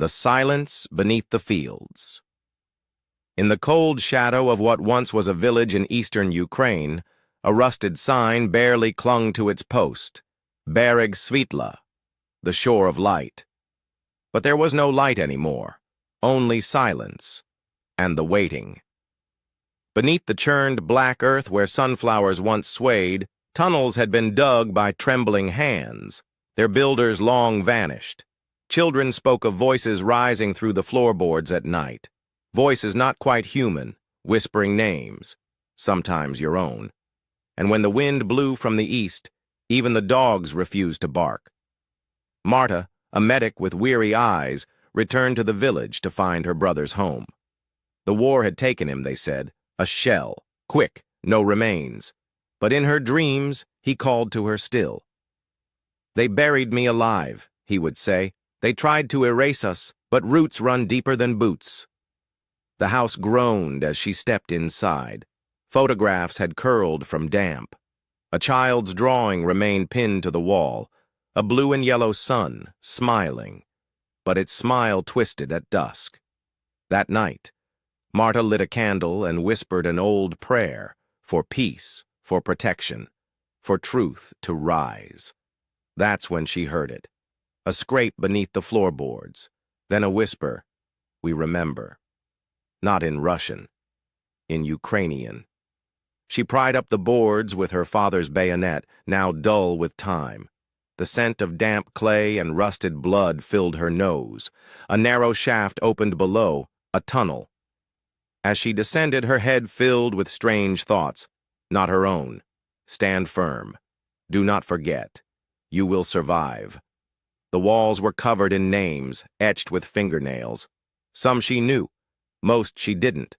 The silence beneath the fields. In the cold shadow of what once was a village in eastern Ukraine, a rusted sign barely clung to its post, Bereg Svitla, the shore of light. But there was no light anymore, only silence, and the waiting. Beneath the churned black earth where sunflowers once swayed, tunnels had been dug by trembling hands, their builders long vanished. Children spoke of voices rising through the floorboards at night, voices not quite human, whispering names, sometimes your own. And when the wind blew from the east, even the dogs refused to bark. Marta, a medic with weary eyes, returned to the village to find her brother's home. The war had taken him, they said, a shell, quick, no remains. But in her dreams, he called to her still. "They buried me alive," he would say. "They tried to erase us, but roots run deeper than boots." The house groaned as she stepped inside. Photographs had curled from damp. A child's drawing remained pinned to the wall, a blue and yellow sun, smiling. But its smile twisted at dusk. That night, Marta lit a candle and whispered an old prayer for peace, for protection, for truth to rise. That's when she heard it. A scrape beneath the floorboards, then a whisper, "We remember." Not in Russian, in Ukrainian. She pried up the boards with her father's bayonet, now dull with time. The scent of damp clay and rusted blood filled her nose. A narrow shaft opened below, a tunnel. As she descended, her head filled with strange thoughts, not her own. Stand firm. Do not forget. You will survive. The walls were covered in names, etched with fingernails. Some she knew, most she didn't.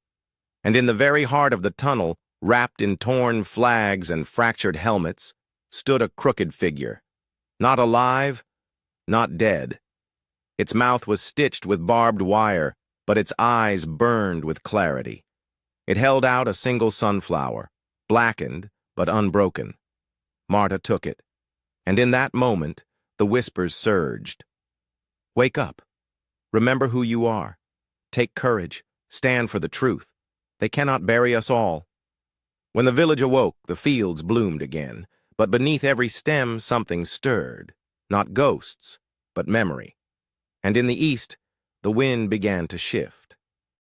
And in the very heart of the tunnel, wrapped in torn flags and fractured helmets, stood a crooked figure. Not alive, not dead. Its mouth was stitched with barbed wire, but its eyes burned with clarity. It held out a single sunflower, blackened but unbroken. Marta took it, and in that moment, the whispers surged. "Wake up. Remember who you are. Take courage. Stand for the truth. They cannot bury us all." When the village awoke, the fields bloomed again, but beneath every stem something stirred, not ghosts, but memory. And in the east, the wind began to shift.